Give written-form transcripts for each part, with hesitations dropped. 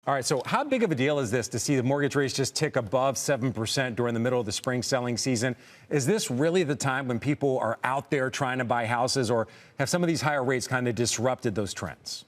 All right, so how big of a deal is this to see the mortgage rates just tick above 7% during the middle of the spring selling season? Is this really the time when people are out there trying to buy houses, or have some of these higher rates kind of disrupted those trends?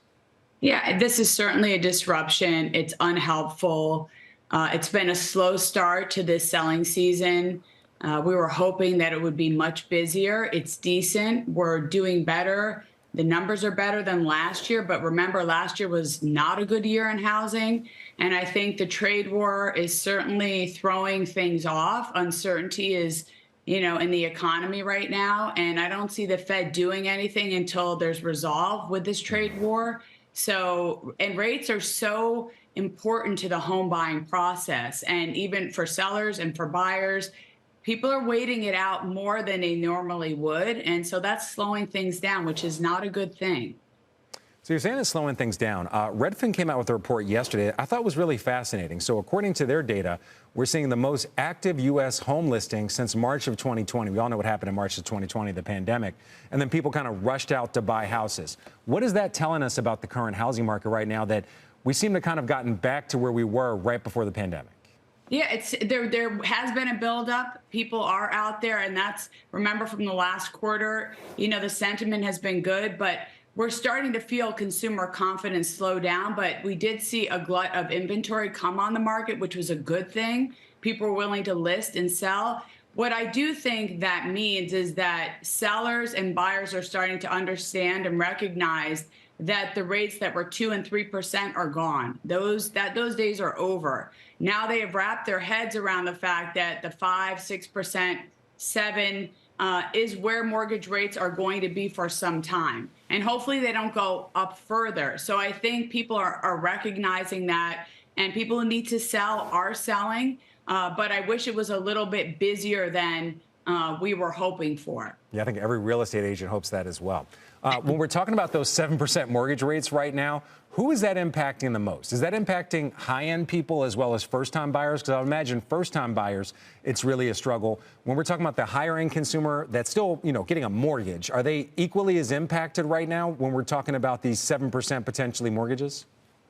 Yeah, this is certainly a disruption. It's unhelpful. It's been a slow start to this selling season. We were hoping that it would be much busier. It's decent. We're doing better. The numbers are better than last year, but remember, last year was not a good year in housing. And I think the trade war is certainly throwing things off. Uncertainty is, in the economy right now. And I don't see the Fed doing anything until there's resolve with this trade war. So, and rates are so important to the home buying process. And even for sellers and for buyers, people are waiting it out more than they normally would. And so that's slowing things down, which is not a good thing. So you're saying it's slowing things down. Redfin came out with a report yesterday I thought was really fascinating. So according to their data, we're seeing the most active U.S. home listings since March of 2020. We all know what happened in March of 2020, the pandemic. And then people kind of rushed out to buy houses. What is that telling us about the current housing market right now, that we seem to kind of gotten back to where we were right before the pandemic? Yeah, it's there has been a buildup. People are out there, and remember from the last quarter, the sentiment has been good, but we're starting to feel consumer confidence slow down. But we did see a glut of inventory come on the market, which was a good thing. People are willing to list and sell. What I do think that means is that sellers and buyers are starting to understand and recognize that the rates that were 2 and 3% are gone. Those days are over. Now they have wrapped their heads around the fact that the 5, 6%, 7 is where mortgage rates are going to be for some time. And hopefully they don't go up further. So I think people are recognizing that, and people who need to sell are selling. But I wish it was a little bit busier than we were hoping for. Yeah, I think every real estate agent hopes that as well. When we're talking about those 7% mortgage rates right now, who is that impacting the most? Is that impacting high-end people as well as first-time buyers? Because I would imagine first-time buyers, it's really a struggle. When we're talking about the higher-end consumer that's still, getting a mortgage, are they equally as impacted right now when we're talking about these 7% potentially mortgages?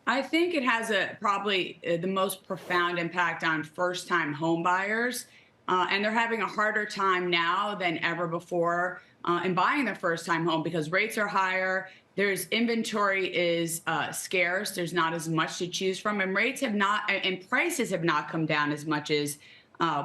I think it has probably the most profound impact on first-time home buyers. And they're having a harder time now than ever before in buying their first-time home because rates are higher. There's inventory is scarce. There's not as much to choose from, and prices have not come down as much as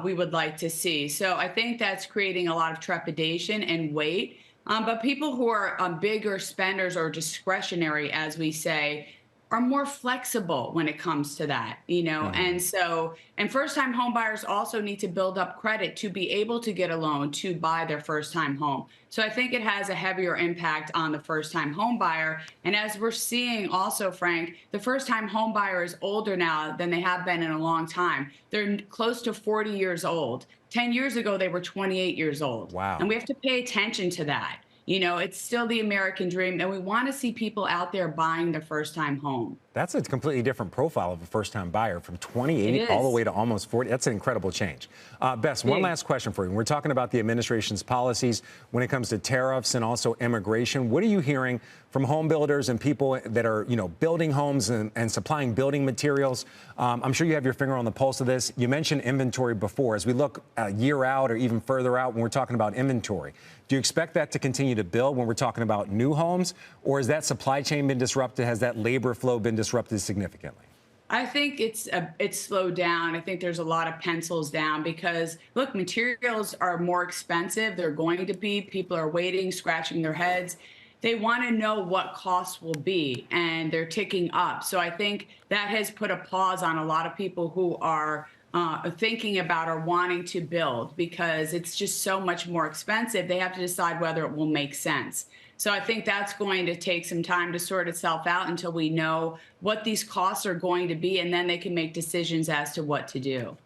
we would like to see. So I think that's creating a lot of trepidation and wait. But people who are bigger spenders or discretionary, as we say, are more flexible when it comes to that, and first-time home buyers also need to build up credit to be able to get a loan to buy their first-time home. So I think it has a heavier impact on the first-time home buyer. And as we're seeing also, Frank, the first-time home buyer is older now than they have been in a long time. They're close to 40 years old. 10 years ago, they were 28 years old. Wow. And we have to pay attention to that. It's still the American dream, and we want to see people out there buying their first-time home. That's a completely different profile of a first-time buyer, from 28 all the way to almost 40. That's an incredible change. Bess, one last question for you. We're talking about the administration's policies when it comes to tariffs and also immigration. What are you hearing from home builders and people that are, building homes and supplying building materials? I'm sure you have your finger on the pulse of this. You mentioned inventory before. As we look a year out or even further out when we're talking about inventory, do you expect that to continue to build when we're talking about new homes, or has that supply chain been disrupted? Has that labor flow been disrupted significantly? I think it's slowed down. I think there's a lot of pencils down because, look, materials are more expensive. They're going to be. People are waiting, scratching their heads. They want to know what costs will be, and they're ticking up. So I think that has put a pause on a lot of people who are thinking about or wanting to build because it's just so much more expensive. They have to decide whether it will make sense. So I think that's going to take some time to sort itself out until we know what these costs are going to be, and then they can make decisions as to what to do.